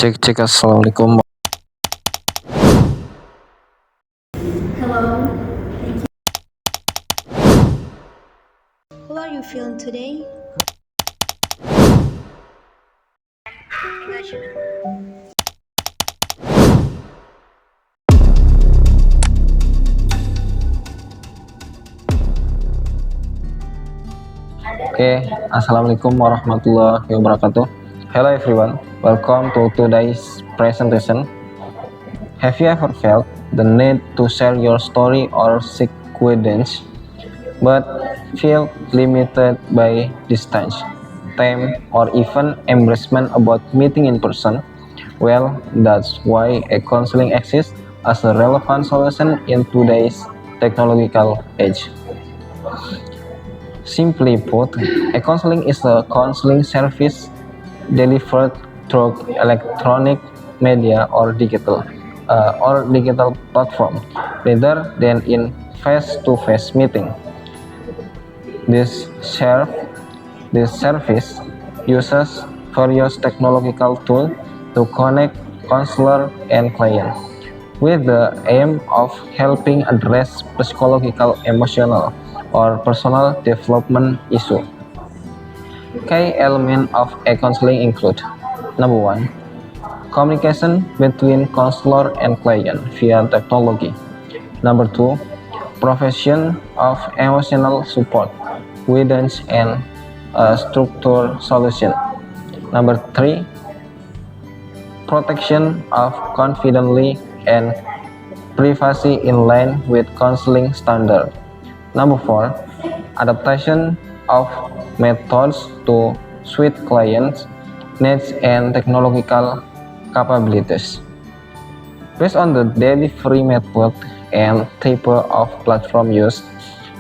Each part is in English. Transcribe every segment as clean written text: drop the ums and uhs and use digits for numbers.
Cek cek assalamualaikum. Hello, how are you feeling today? Assalamualaikum warahmatullahi wabarakatuh. Hello everyone, welcome to today's presentation. Have you ever felt the need to share your story or seek guidance, but feel limited by distance, time, or even embarrassment about meeting in person? Well, that's why a counseling exists as a relevant solution in today's technological age. Simply put, a counseling is a counseling service delivered through electronic media or digital platform rather than in face-to-face meeting. This service uses various technological tools to connect counselor and client, with the aim of helping address psychological, emotional, or personal development issues. Key elements of a counseling include: number one, communication between counselor and client via technology. Number two, provision of emotional support, guidance, and structured solution. Number three, protection of confidentiality and privacy in line with counseling standard. Number four, adaptation of methods to suit clients' needs and technological capabilities. Based on the delivery method and type of platform used,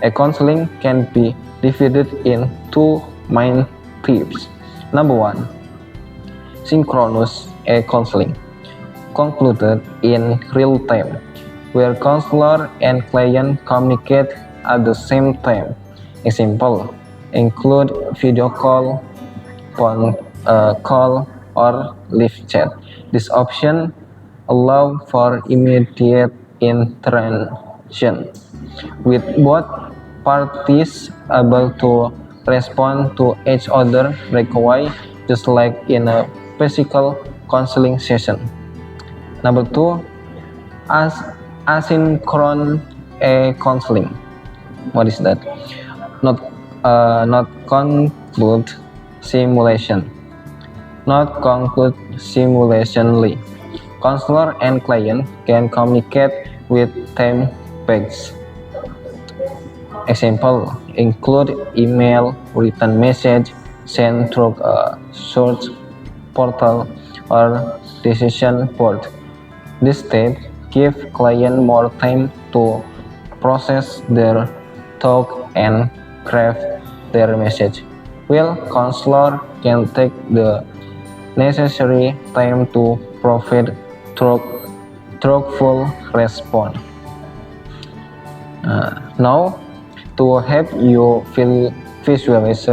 a counseling can be divided in two main types. Number one, synchronous counseling, concluded in real time, where counselor and client communicate at the same time. Example include video call, phone call, or live chat. This option allows for immediate interaction, with both parties able to respond to each other right away, just like in a physical counseling session. Number two, asynchronous counseling. What is that? Not conclude simulation. Not conclude simulationally. Counselor and client can communicate with time pegs. Example include email, written message, sent through a search portal, or decision board. This step gives client more time to process their thought and craft their message, while counselor can take the necessary time to provide truthful response. Now, to help you visualize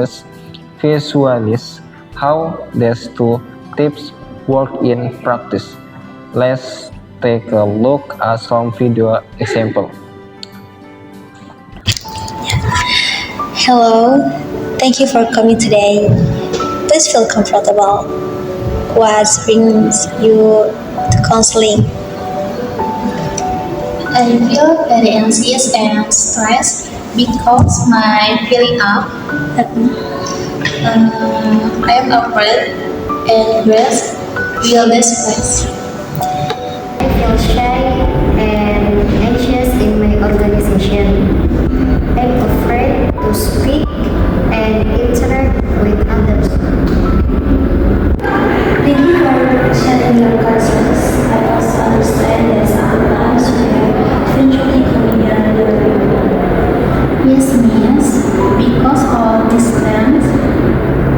how these two tips work in practice, let's take a look at some video example. Hello, thank you for coming today. Please feel comfortable. What brings you to counseling? I feel very anxious and stressed because my feeling up. I am afraid and stressed. Feel this I feel shy and anxious in my organization. I'm afraid to speak and interact with others. Thank you for sharing your concerns. I also understand that sometimes we are eventually coming together. Yes, because of distance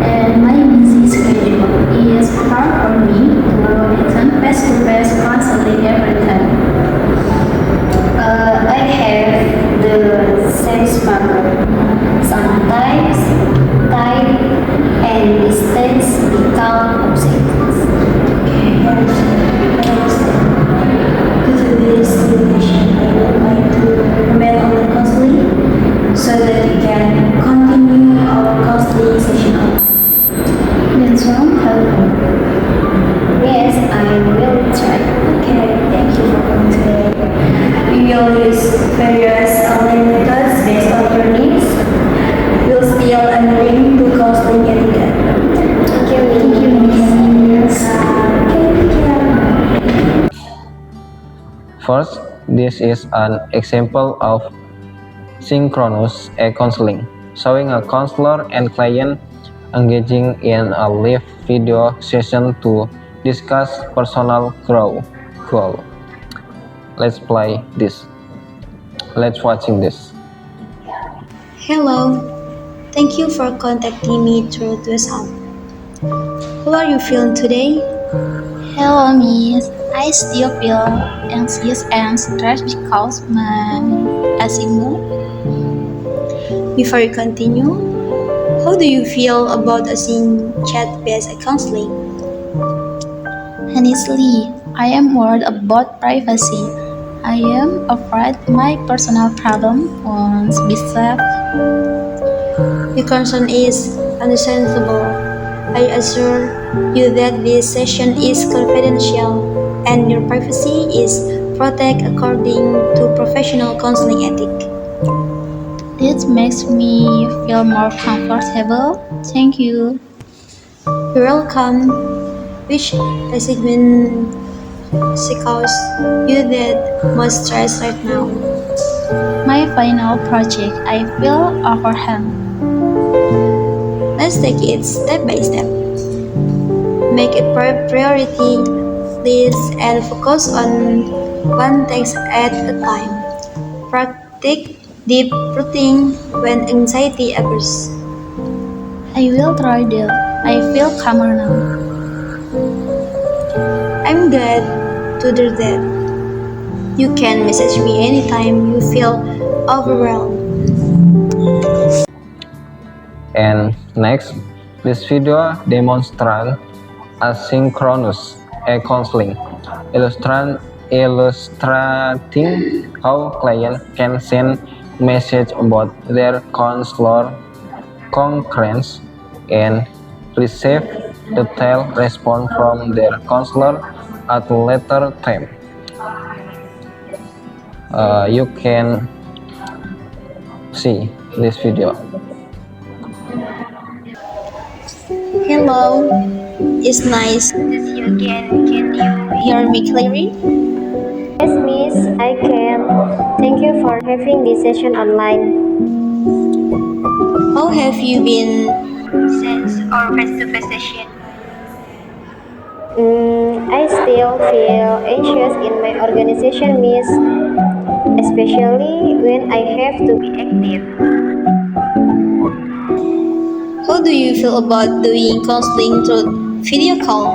and my busy schedule, it is hard for me to attend face-to-face counseling every time. I have the same struggle. Sometimes First, this is an example of synchronous counseling, showing a counselor and client engaging in a live video session to discuss personal growth. Cool. Let's play this. Let's watching this. Hello, thank you for contacting me through WhatsApp. How are you feeling today? Hello, Miss. I still feel anxious and stressed because my assignment. Before you continue, how do you feel about using chat-based counseling? Honestly, I am worried about privacy. I am afraid my personal problem won't be safe. Your concern is understandable. I assure you that this session is confidential and your privacy is protected according to professional counseling ethics. This makes me feel more comfortable. Thank you. You're welcome. Which assignment causes you that most stress right now? My final project, I feel overwhelmed. Let's take it step by step. Make a priority list and focus on one task at a time. Practice deep breathing when anxiety appears. I will try that. I feel calmer now. I'm glad to do that. You can message me anytime you feel overwhelmed. And next, this video demonstrates asynchronous counseling, illustrating how clients can send message about their counselor concurrence and receive detailed response from their counselor at a later time. You can see this video. Hello, it's nice to see you again. Can you hear me clearly? Yes, Miss, I can. Thank you for having this session online. How have you been since our face-to-face session? I still feel anxious in my organization, Miss, especially when I have to be active. How do you feel about doing counseling through video call?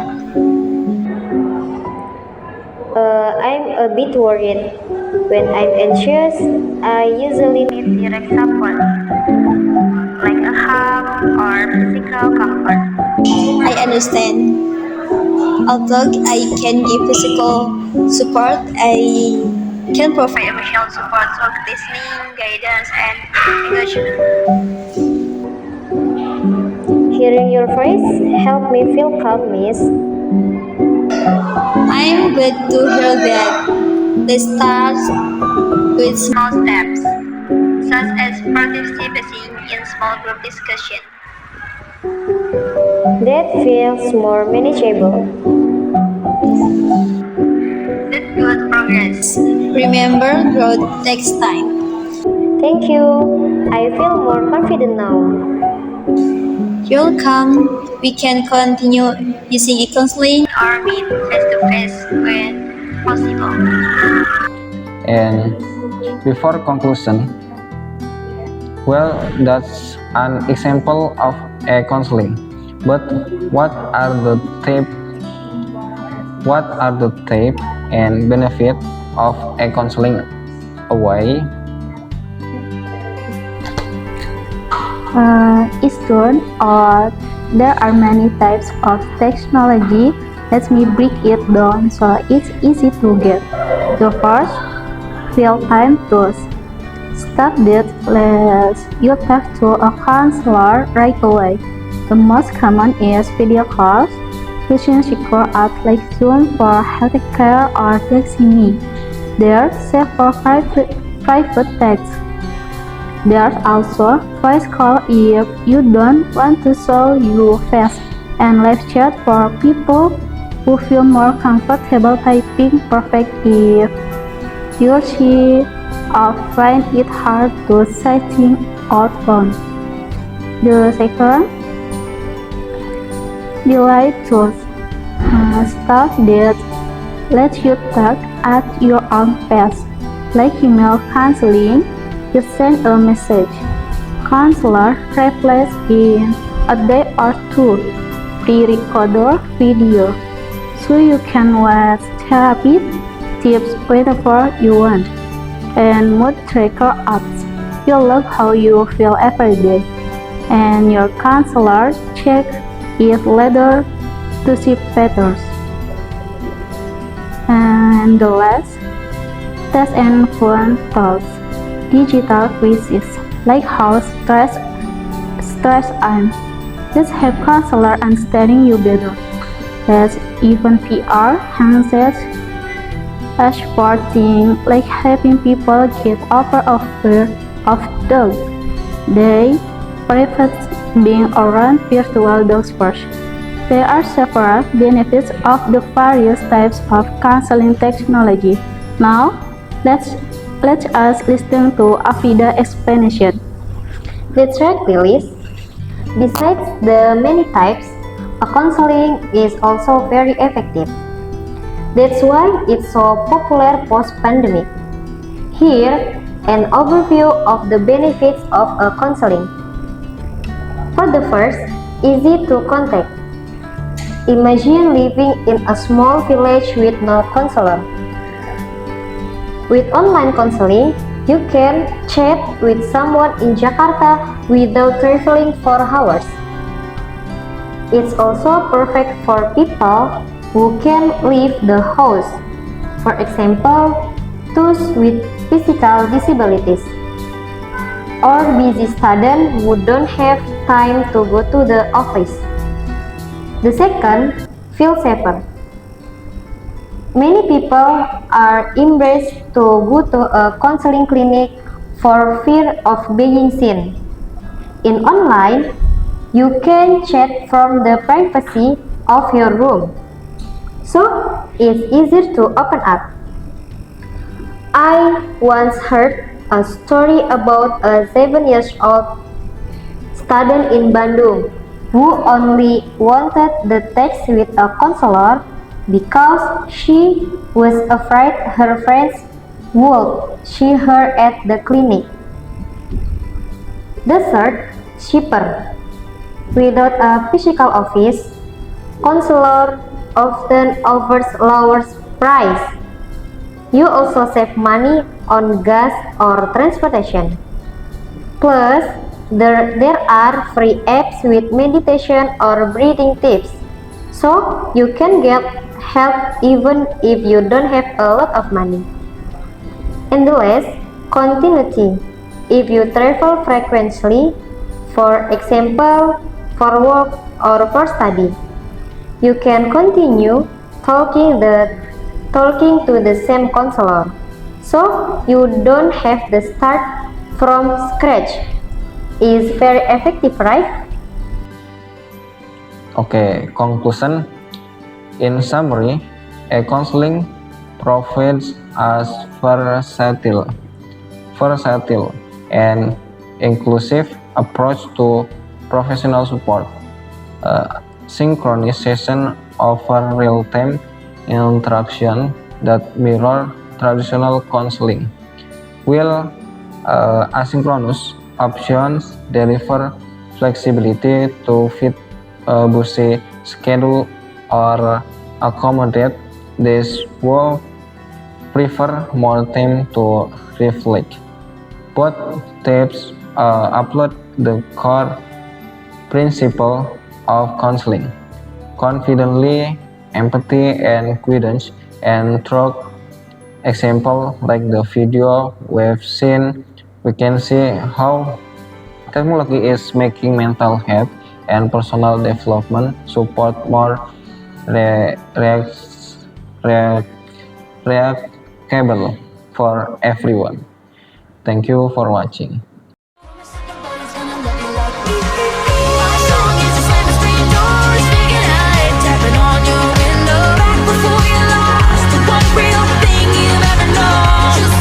I'm a bit worried. When I'm anxious, I usually need direct support, like a hug or physical comfort. I understand. Although I can give physical support, I can provide emotional support through listening, guidance, and engagement. Hearing your voice helped me feel calm, Miss. I'm glad to hear that. Let's start with small steps, such as participating in small group discussion. That feels more manageable. That's good progress. Remember, growth takes time. Thank you. I feel more confident now. You're welcome. We can continue using e-counseling or meet face-to-face when possible. And before conclusion, well, that's an example of a counseling. But what are the tips and benefits of a counseling away? It's good, or there are many types of technology. Let me break it down so it's easy to get. The first, real-time tools. Stuff that lets you talk to a counselor right away. The most common is video calls, using secure apps like Zoom for healthcare or Leximi. They're safe for private texts. There's also voice call if you don't want to show your face, and live chat for people who feel more comfortable typing. Perfect if you see or find it hard to say things out loud. The second, delay tools. Stuff that lets you talk at your own pace, like email counseling. You send a message. Counselor replies in a day or two. Pre-recorder video, so you can watch therapy tips whenever you want. And mood tracker apps. You log how you feel every day. And your counselor checks it later to see patterns. And the last, test and fun tools. Digital quizzes like how stressed I'm. Let's have counselor understanding you better. There's even VR handsets supporting like helping people get over a fear of dogs. They prefer being around virtual dogs first. There are several benefits of the various types of counseling technology. Now, let us listen to Afida explanation. That's right, Phyllis. Besides the many types, a counseling is also very effective. That's why it's so popular post-pandemic. Here, an overview of the benefits of a counseling. For the first, easy to contact. Imagine living in a small village with no counselor. With online counseling, you can chat with someone in Jakarta without traveling for hours. It's also perfect for people who can leave the house. For example, those with physical disabilities or busy students who don't have time to go to the office. The second, feel safer. Many people are embarrassed to go to a counseling clinic for fear of being seen. In online, you can chat from the privacy of your room, so it's easier to open up. I once heard a story about a 7-year-old student in Bandung who only wanted the text with a counselor because she was afraid her friends would see her at the clinic. The third, cheaper. Without a physical office, counselor often offers lower price. You also save money on gas or transportation. Plus, there are free apps with meditation or breathing tips, so you can get help even if you don't have a lot of money. And the last, continuity. If you travel frequently, for example, for work or for study, you can continue talking to the same counselor, so you don't have to start from scratch. Is very effective, right? Okay, conclusion. In summary, a counseling provides us versatile and inclusive approach to professional support. Synchronization over real-time interaction that mirror traditional counseling, while asynchronous options deliver flexibility to fit a busy schedule or accommodate those who prefer more time to reflect. Both types upload the core principle of counseling: confidently, empathy, and guidance. And through example like the video we've seen, we can see how technology is making mental health and personal development support more reachable for everyone. Thank you for watching. Before you're lost, the one real thing you've ever known. Just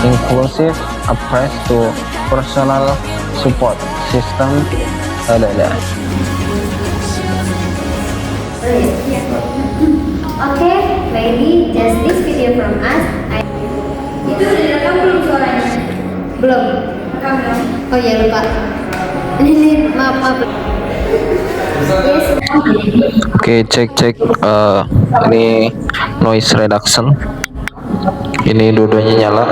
inclusive approach to personal support system. Okay, maybe just this video from us. Itu udah direkam belum suaranya? Belum. Rekam belum? Oh iya lupa. Ini maaf. Yes. Oke, cek. Ini noise reduction. Ini dua-duanya nyala.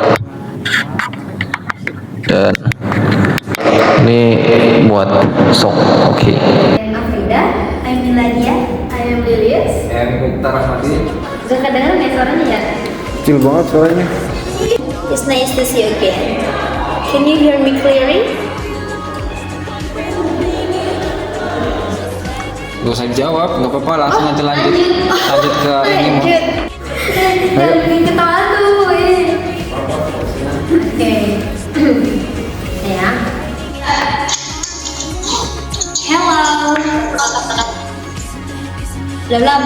Dan ini buat sound. Oke. I'm Afrida. I'm Miladia. I am Lilius. Gak kedengeran ya suaranya ya? Kecil banget suaranya. It's nice to see you again. Can you hear me clearly? Gak usah jawab, nggak apa-apa, langsung aja lanjut ke ini mah. Jangan bikin ketawa tuh. Oke. Ya. Hello. Belum.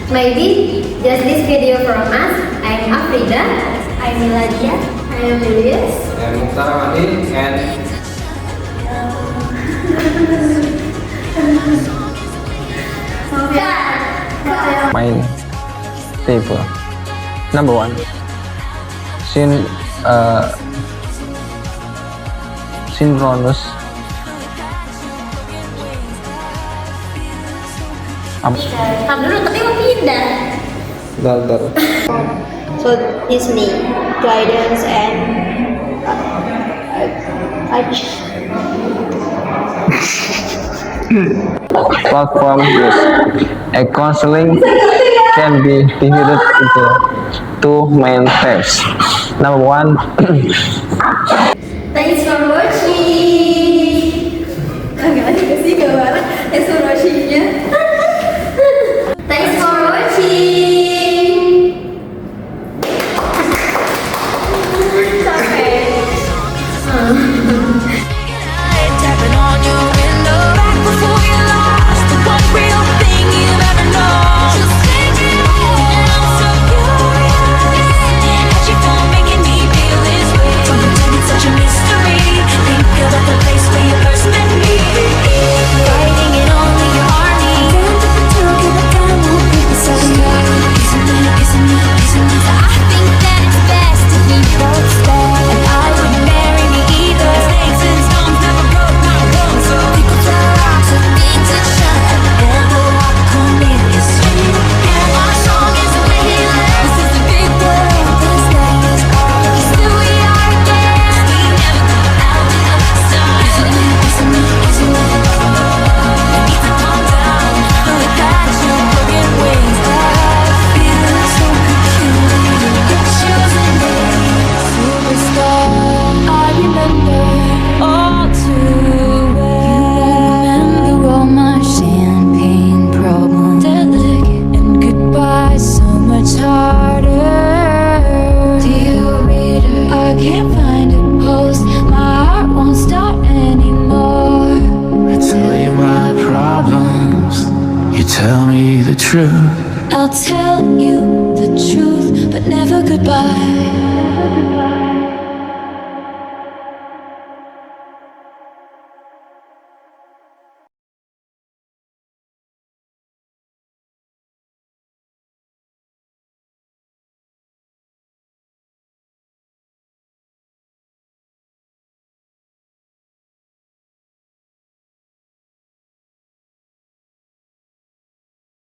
Maybe just this video from us. I'm Afrida. I'm Miladia. I am Lilius. Dan Mukhtar Ahmadi and main table. Number 1. Synchronous Tam dulu tapi mau pindah. Bentar. So this me, guidance and Platform use. A counseling can be divided into two main types. Number 1, Thanks for watching. Agak ada sih gambar. Thanks for watchingnya. Thanks for watching. Capek. Tapping on your window back before you lost the one real thing you've ever known. Just thinking, and I'm so curious. How'd you go making me feel this way? From pretending such a mystery. Think about the place where you first met me. Fighting it only your army. I think that it's best if we both stay. And I wouldn't marry me either. Snakes and stones never broke my bones. So people throw rocks at things that shine. Never walk on in this street. Yeah, my song is a wailing. This is the big world. This night is ours. Still we are again. We never go out the other side. Isn't it? You need to calm down. Look at your broken wings. I feel so peculiar. You're choosing me. Superstar, I remember all too well. You remember all my champagne problems. Delicate and goodbye so much harder. Dear reader, I can't find a post. My heart won't start anymore. I tell you my problems, you tell me the truth.